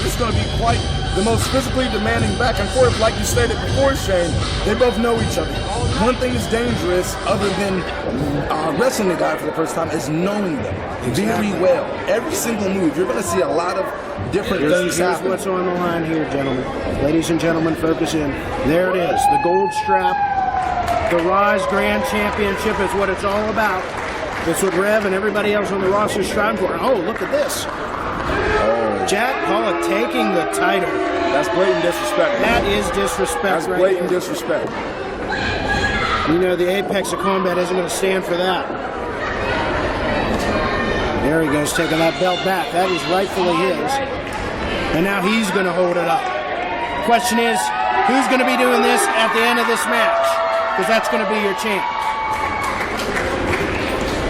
it's going to be quite the most physically demanding back and forth. Like you stated before, Shane, they both know each other. One thing is dangerous, other than wrestling the guy for the first time, is knowing them very well. Every single move, you're going to see a lot of different things happen. Here's what's on the line here, gentlemen. Ladies and gentlemen, focus in. There it is, the gold strap. The RYSE Grand Championship is what it's all about. It's what Rev and everybody else on the roster is striving for. Oh, look at this. Oh. Jack Pollock taking the title. That's blatant disrespect. That is disrespect. That's blatant disrespect. You know, the apex of combat isn't going to stand for that. There he goes, taking that belt back. That is rightfully his. And now he's going to hold it up. Question is, who's going to be doing this at the end of this match? Because that's going to be your champ.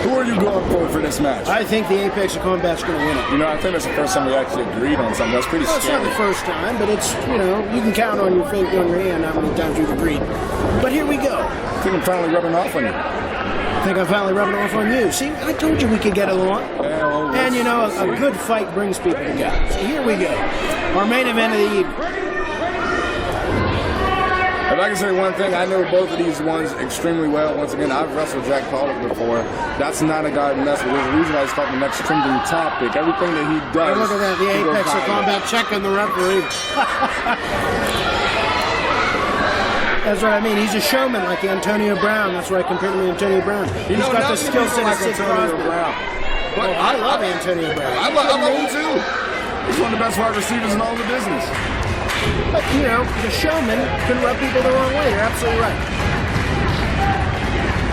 Who are you going for this match? I think the Apex of Combat's going to win it. You know, I think that's the first time we actually agreed on something. That's pretty scary. It's not the first time, but it's, you know, you can count on your hand how many times you've agreed. But here we go. I think I'm finally rubbing off on you. I think I'm finally rubbing off on you. See, I told you we could get along. Yeah, well, and, you know, a good fight brings people together. So here we go. Our main event of the evening. If I can say one thing, I know both of these ones extremely well. Once again, I've wrestled Jack Pollock before. That's not a guy to mess with. There's a reason why he's called the next trending topic. Everything that he does. Hey, look at that, the Apex of Combat checking the referee. That's what I mean. He's a showman like Antonio Brown. That's why I compared him to Antonio Brown. He's got the skill set of Antonio Brown. But I love Antonio Brown. I love him too. He's one of the best wide receivers in all the business. But, you know, the showman can rub people the wrong way. You're absolutely right.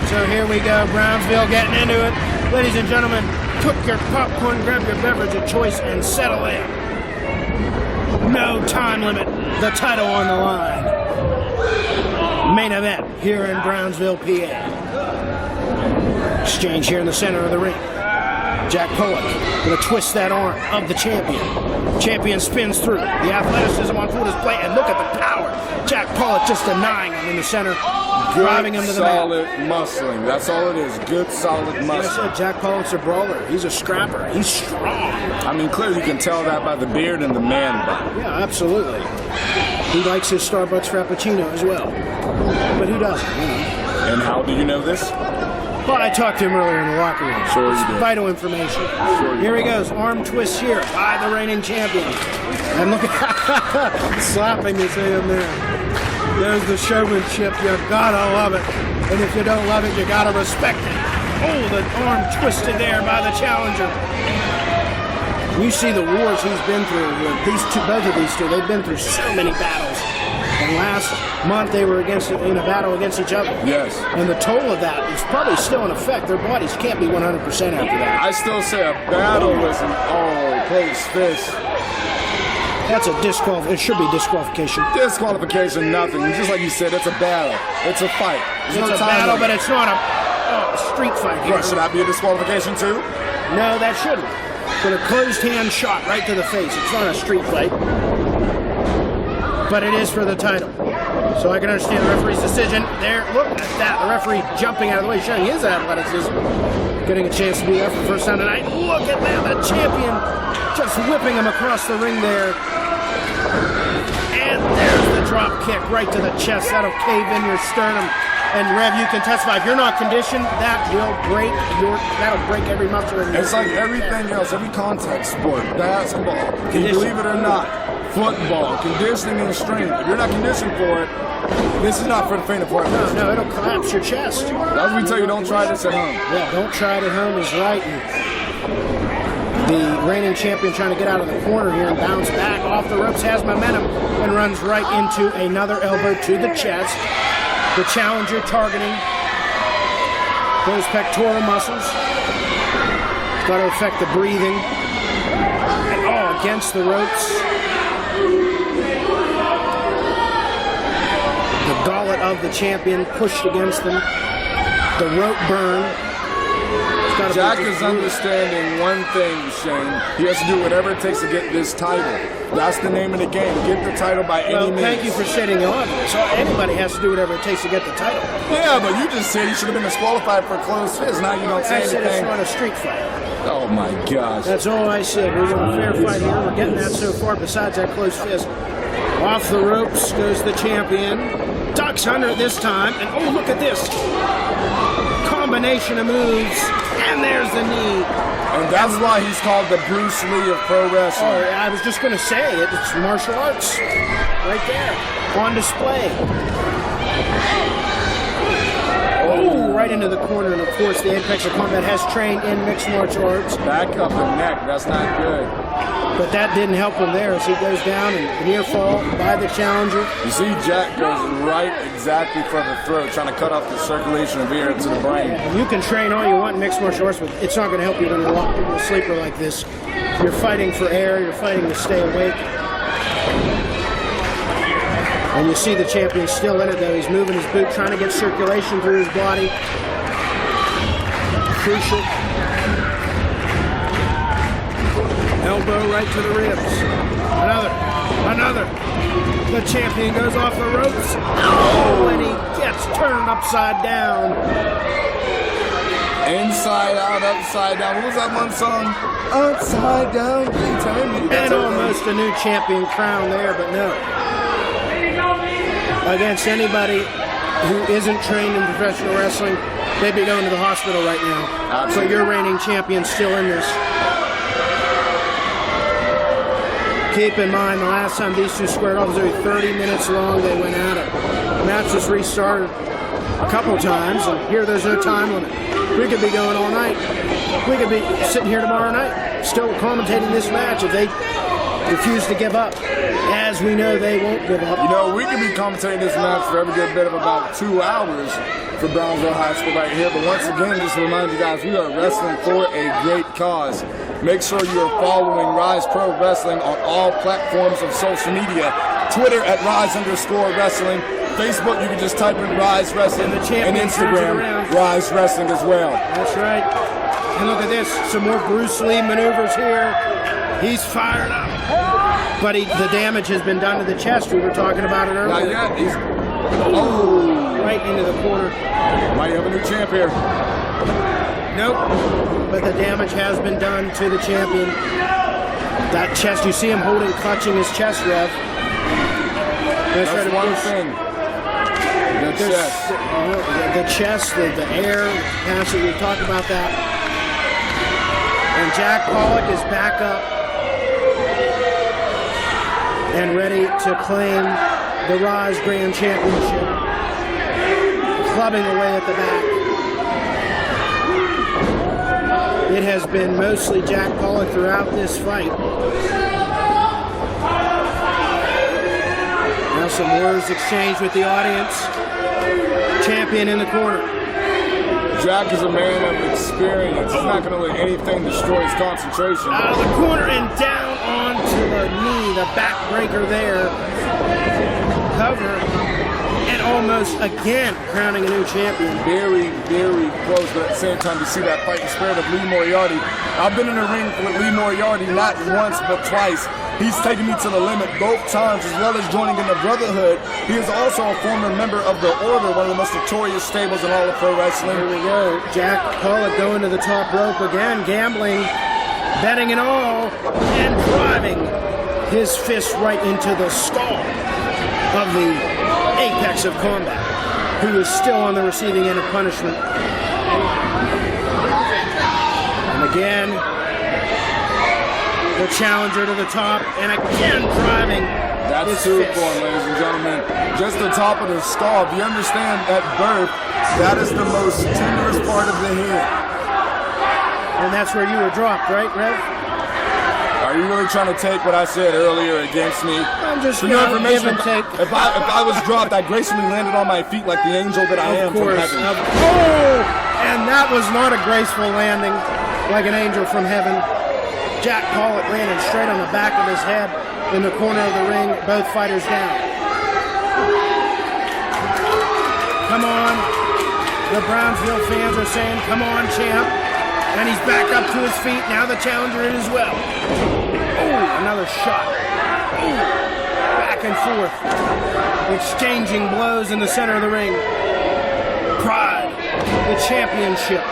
So here we go. Brownsville getting into it. Ladies and gentlemen, cook your popcorn, grab your beverage of choice, and settle in. No time limit. The title on the line. Main event here in Brownsville, PA. Exchange here in the center of the ring. Jack Pollock going to twist that arm of the champion. Champion spins through. The athleticism on full display, and look at the power. Jack Pollock just denying him in the center, driving him to the mat. Solid muscling. That's all it is. Good, solid muscling. Like I said, Jack Pollock's a brawler. He's a scrapper. He's strong. I mean, clearly you can tell that by the beard and the man bun. Yeah, absolutely. He likes his Starbucks Frappuccino as well. But who doesn't? You know? And how do you know this? Well, I talked to him earlier in the locker room. Sure you did. Vital information. Sure Here he goes. Arm twist here by the reigning champion. And look at slapping his hand there. There's the showmanship. You gotta love it. And if you don't love it, you gotta respect it. Oh, the arm twisted there by the challenger. You see the wars he's been through with both of these two. They've been through so many battles. And last month they were in a battle against each other. Yes. And the toll of that is probably still in effect. Their bodies can't be 100% after that. I still say a battle is an close fist. That's a disqualification. It should be disqualification. Disqualification, nothing. Just like you said, it's a battle. It's a fight. It's a battle, but it's not a street fight here. What, should that be a disqualification too? No, that shouldn't. But a closed hand shot right to the face. It's not a street fight. But it is for the title. So I can understand the referee's decision. There, look at that. The referee jumping out of the way, showing his athleticism. Getting a chance to be there for the first time tonight. Look at that. The champion just whipping him across the ring there. And there's the drop kick right to the chest. That'll cave in your sternum. And Rev, you can testify. If you're not conditioned, that'll break every muscle in your It's like everything else, every contact sport, basketball, can you believe it or not, football, conditioning and strength. If you're not conditioned for it, this is not for the faint of heart. No, it'll collapse your chest. That's what we tell you, don't try this at home. Yeah, don't try it at home is right. And the reigning champion trying to get out of the corner here and bounce back off the ropes, has momentum, and runs right into another elbow to the chest. The challenger targeting those pectoral muscles. It's got to affect the breathing. And against the ropes. The gullet of the champion pushed against them. The rope burn. Jack is understanding one thing, Shane. He has to do whatever it takes to get this title. That's the name of the game. Get the title by any means. Thank you for stating the obvious. So anybody has to do whatever it takes to get the title. Yeah, but you just said he should have been disqualified for closed fist. Now you don't say anything. I said it's not a street fight. Oh my gosh. That's all I said. We're going a fair fight here. We're getting that so far besides that close fist. Off the ropes goes the champion. Ducks under this time. And oh, look at this. Combination of moves. And there's the knee. And that's why he's called the Bruce Lee of pro wrestling. Oh, I was just going to say it. It's martial arts right there on display. Oh, right into the corner. And, of course, the Apex of Combat has trained in mixed martial arts. Back up the neck. That's not good. But that didn't help him there as he goes down and near fall by the challenger. You see Jack goes right exactly for the throat, trying to cut off the circulation of air to the brain. Yeah, you can train all you want in mixed martial arts, but it's not going to help you when you're locked into a sleeper like this. You're fighting for air. You're fighting to stay awake. And you see the champion still in it, though. He's moving his boot, trying to get circulation through his body. Crucial. Elbow right to the ribs. Another. The champion goes off the ropes. Oh, and he gets turned upside down. Inside out, upside down. What was that one song? Upside down. And almost a new champion crown there, but no. Against anybody who isn't trained in professional wrestling, they'd be going to the hospital right now. Absolutely. So your reigning champion's still in this. Keep in mind, the last time these two squared off was only 30 minutes long. They went at it. The match was restarted a couple times, and here there's no time limit. We could be going all night. We could be sitting here tomorrow night, still commentating this match if they refuse to give up. As we know, they won't give up. You know, we could be commentating this match for every good bit of about 2 hours for Brownsville High School right here. But once again, just to remind you guys, we are wrestling for a great cause. Make sure you are following RYSE Pro Wrestling on all platforms of social media. Twitter at RYSE_Wrestling. Facebook, you can just type in RYSE Wrestling. And Instagram, RYSE Wrestling as well. That's right. And look at this. Some more Bruce Lee maneuvers here. He's fired up. But the damage has been done to the chest. We were talking about it earlier. Not yet. Right into the corner. Might have a new champ here. Nope. But the damage has been done to the champion. That chest, you see him clutching his chest, Rev. That's right, one thing. The chest, the air passage, we talked about that. And Jack Pollock is back up and ready to claim the RYSE Grand Championship. Clubbing away at the back. It has been mostly Jack Pollock throughout this fight. Now some words exchanged with the audience. Champion in the corner. Jack is a man of experience. He's not going to let anything destroy his concentration. Out of the corner and down onto the knee. The backbreaker there. Cover. And almost again crowning a new champion. Very, very close, but at the same time, you see that fighting spirit of Lee Moriarty. I've been in the ring with Lee Moriarty not once, but twice. He's taken me to the limit both times, as well as joining in the Brotherhood. He is also a former member of the Order, one of the most notorious stables in all of pro wrestling. Here we go. Jack Pollock going to the top rope again, gambling, betting and all, and driving his fist right into the skull of the Apex of Combat, who is still on the receiving end of punishment. And again, the challenger to the top, and again driving. That's super form, ladies and gentlemen. Just the top of the skull. If you understand at birth, that is the most tenderest part of the head. And that's where you were dropped, right, Rev? Are you really trying to take what I said earlier against me? I'm just For your information, give and take. if I was dropped, I gracefully landed on my feet like the angel that I am from heaven. And that was not a graceful landing like an angel from heaven. Jack Pollock landed straight on the back of his head in the corner of the ring, both fighters down. Come on. The Brownsville fans are saying, come on, champ. And he's back up to his feet. Now the challenger in as well. Oh, another shot. Ooh. Back and forth. Exchanging blows in the center of the ring. Pride. The championship.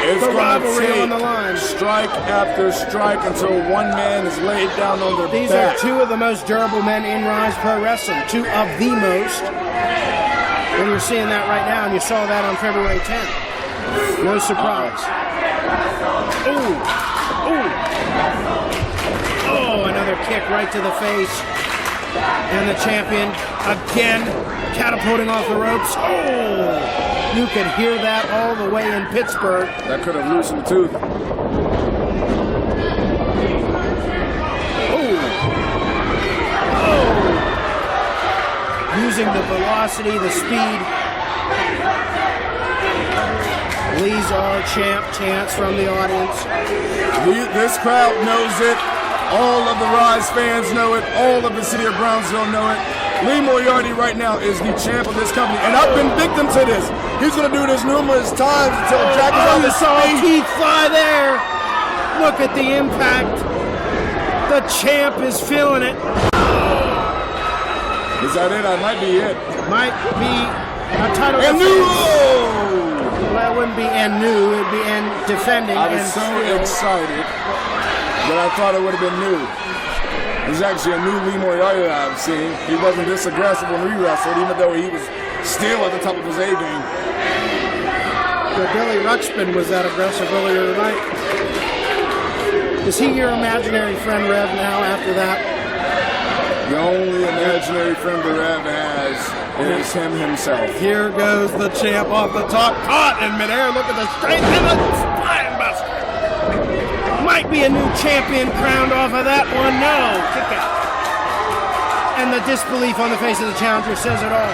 It's the gonna rivalry take on the line. strike after strike until one man is laid down on their These back. are two of the most durable men in RYSE Pro Wrestling. Two of the most. And you're seeing that right now, and you saw that on February 10th. No surprise. Ooh. Oh, another kick right to the face. And the champion again catapulting off the ropes. Oh! You could hear that all the way in Pittsburgh. That could have loosened the tooth. Using the velocity, the speed. Lee's our champ chants from the audience. This crowd knows it. All of the RYSE fans know it. All of the city of Brownsville know it. Lee Moriarty right now is the champ of this company, and I've been victim to this. He's going to do this numerous times until Jack is on his saw feet. Keith fly there. Look at the impact. The champ is feeling it. Is that it? That might be it. Might be a title And defense. new. Well, it wouldn't be and new. It would be and defending. I was and so still. excited that I thought it would have been new. There's actually a new Lee Moriarty that I've seen. He wasn't this aggressive when we wrestled, even though he was still at the top of his A game. But Billy Ruxpin was that aggressive earlier tonight. Is he your imaginary friend, Rev, now after that? The only imaginary friend the Rev has is him himself. Here goes the champ off the top, caught in midair. Look at the strength and the spine buster. Might be a new champion crowned off of that one. No, kick out. And the disbelief on the face of the challenger says it all.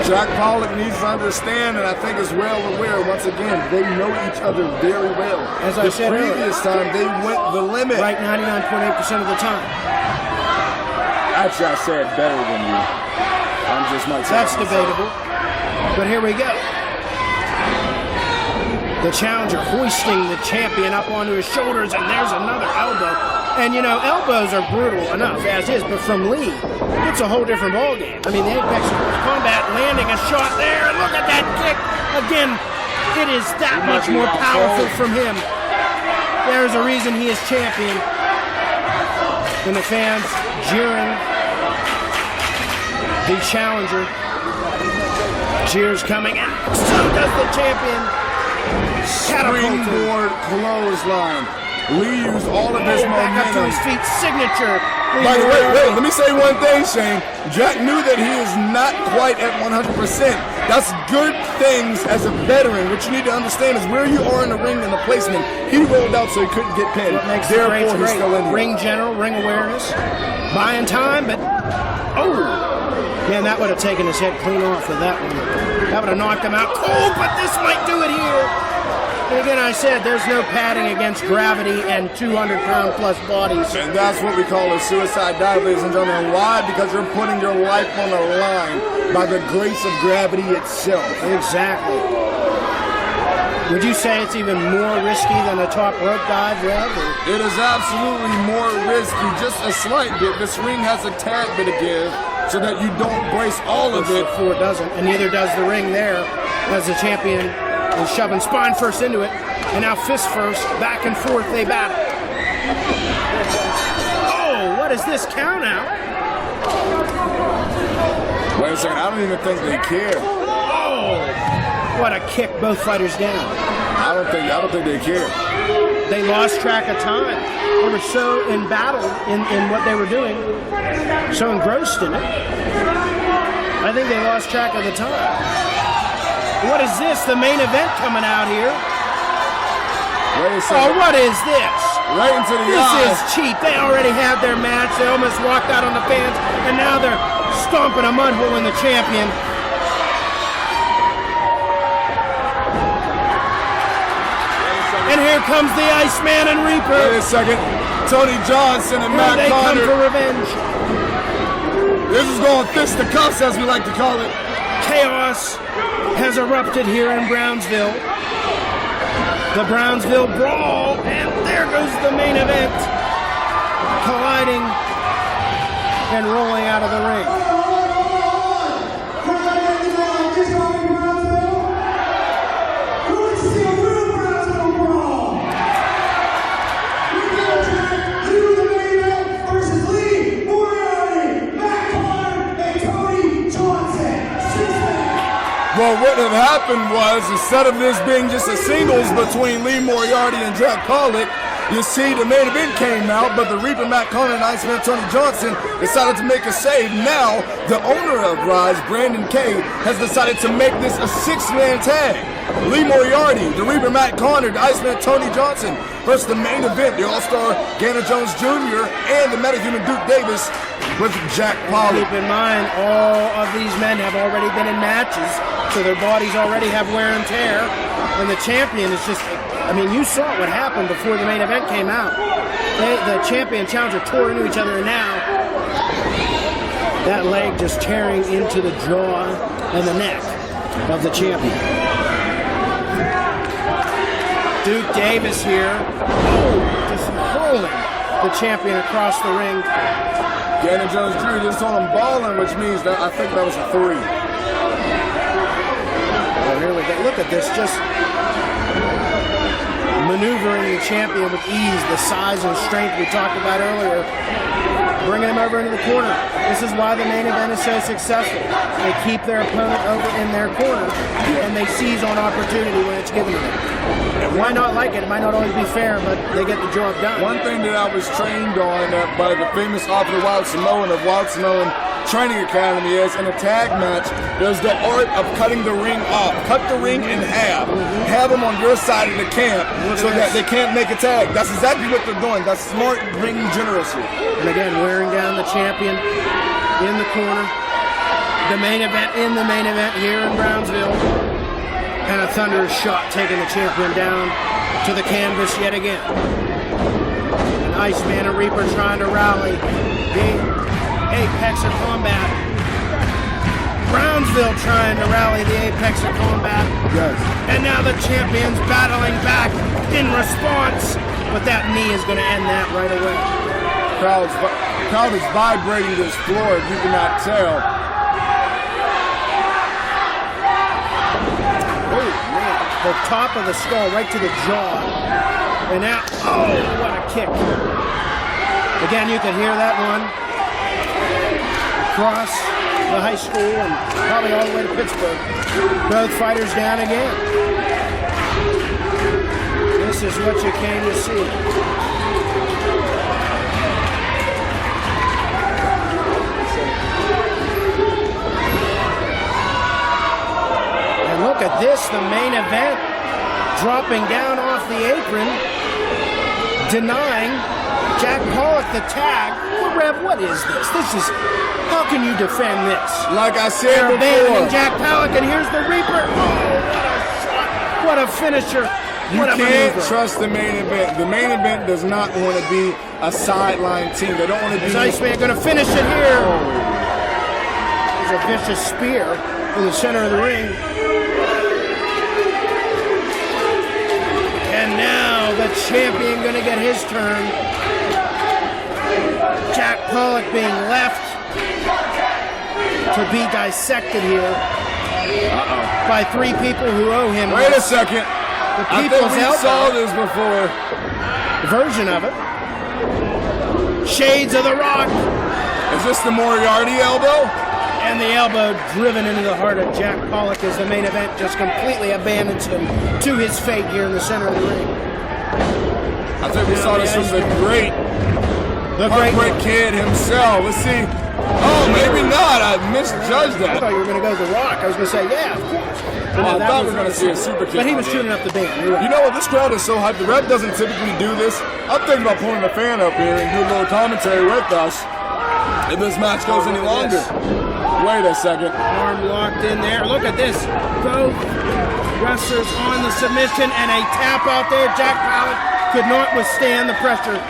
Jack Pollock needs to understand, and I think is well aware, once again, they know each other very well. As I said earlier. The previous time, they went the limit. Right 99.8% of the time. Actually, I said better than you. I'm just my That's debatable. But here we go. The challenger hoisting the champion up onto his shoulders, and there's another elbow. And you know, elbows are brutal enough as is, but from Lee, it's a whole different ballgame. I mean, the Apex Combat landing a shot there, and look at that kick. Again, it is that much more powerful from him. There's a reason he is champion. And the fans jeering the challenger. Cheers coming, and so does the champion. Springboard clothesline. Lee used all of his back up to momentum. his feet, signature. By the way, wait, let me say one thing, Shane. Jack knew that he is not quite at 100%. That's good things as a veteran. What you need to understand is where you are in the ring and the placement. He rolled out so he couldn't get pinned. What makes the Therefore, greats he's great. still in here. Ring general, ring awareness, buying time, but man, that would have taken his head clean off of that one. That would have knocked him out cold, but this might do it here. And again, I said there's no padding against gravity and 200-pound plus bodies. And that's what we call a suicide dive, ladies and gentlemen. Why? Because you're putting your life on the line by the grace of gravity itself. Exactly. Would you say it's even more risky than a top rope dive, Rev? It is absolutely more risky, just a slight bit. This ring has a tad bit of give so that you don't brace all of it. Before it doesn't, and neither does the ring there, as the champion is shoving spine first into it, and now fist first, back and forth they battle. Oh, what is this count out? Wait a second, I don't even think they care. Oh, what a kick, both fighters down. I don't think they care. They lost track of time. They were so embattled in what they were doing, so engrossed in it. I think they lost track of the time. What is this? The main event coming out here. Wait a Oh, second. what is this? Right into the This eye. is cheap. They already had their match. They almost walked out on the fans, and now they're stomping a mud hole in the champion. And here comes the Iceman and Reaper. Wait a second. Tony Johnson and Here Matt they come for Connor. revenge. This is going fist to cuffs, as we like to call it. Chaos has erupted here in Brownsville. The Brownsville Brawl, and there goes the main event. Colliding and rolling out of the ring. Well, what had happened was, instead of this being just a singles between Lee Moriarty and Jack Pollock, you see the main event came out, but the Reaper Matt Connor and Iceman Tony Johnson decided to make a save. Now, the owner of RYSE, Brandon Kay, has decided to make this a 6-man tag. Lee Moriarty, the Reaper Matt Connor, the Iceman Tony Johnson versus the main event, the All-Star Gannon Jones Jr. and the Metahuman Duke Davis with Jack Pollock. Keep in mind, all of these men have already been in matches, so their bodies already have wear and tear, and the champion is just... I mean, you saw what happened before the main event came out. The champion and challenger tore into each other, and now that leg just tearing into the jaw and the neck of the champion. Duke Davis here, just hurling the champion across the ring. Gannon Jones Jr. just told him balling, which means that I think that was a 3. Oh, here we go. Look at this, just maneuvering the champion with ease, the size and strength we talked about earlier, bringing him over into the corner. This is why the main event is so successful. They keep their opponent over in their corner, and they seize on opportunity when it's given to them. And why not like it? It might not always be fair, but they get the job done. One thing that I was trained on by the famous author Wild Samoan of Wild Samoan Training Academy is, in a tag match, there's the art of cutting the ring off. Cut the ring in half. Have them on your side of the camp so that they can't make a tag. That's exactly what they're doing. That's smart ring generosity. And again, wearing down the champion in the corner. The main event in the main event here in Brownsville. And a thunderous shot taking the champion down to the canvas yet again. An Iceman and Reaper trying to rally the apex of combat. Brownsville trying to rally the apex of combat. Yes. And now the champion's battling back in response. But that knee is going to end that right away. Crowd is vibrating this floor, if you cannot tell. Oh, man. The top of the skull right to the jaw. And now, oh, what a kick. Again, you can hear that one across the high school and probably all the way to Pittsburgh. Both fighters down again. This is what you came to see. And look at this, the main event dropping down off the apron, denying Jack Pollock the tag. Well, Rev, what is this? How can you defend this? Like I said They're abandoning before, Jack Pollock, and here's the Reaper. Oh, what a shot. What a finisher. you What a can't maneuver. trust the main event. The main event does not want to be a sideline team. They don't want to be... Is Iceman going to finish it here? There's a vicious spear in the center of the ring. And now the champion going to get his turn. Jack Pollock being left to be dissected here by 3 people who owe him. Wait a second. The I think people's we elbow saw this before. version of it. Shades of the Rock. Is this the Moriarty elbow? And the elbow driven into the heart of Jack Pollock as the main event just completely abandons him to his fate here in the center of the ring. I think we saw this from the great Heartbreak Kid himself. Let's see. Oh, maybe not. I misjudged I that. thought you were going to go to The Rock. I was going to say, yeah, of course. But Oh, no, I that thought we was- were going to see a super kick. But he was on tuning there. up the band. You're right. You know what? This crowd is so hyped. The rep doesn't typically do this. I'm thinking about pulling a fan up here and do a little commentary with us if this match goes any longer. Wait a second. Arm locked in there. Look at this. Both wrestlers on the submission and a tap out there. Jack Pollock could not withstand the pressure.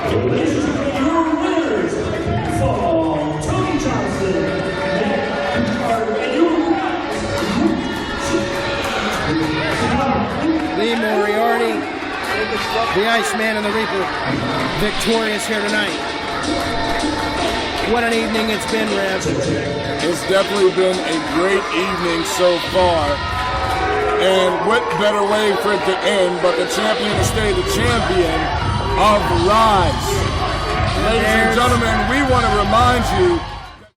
Lee Moriarty, the Iceman and the Reaper, victorious here tonight. What an evening it's been, Rev. It's definitely been a great evening so far. And what better way for it to end but the champion to stay the champion of RYSE. Ladies and gentlemen, we want to remind you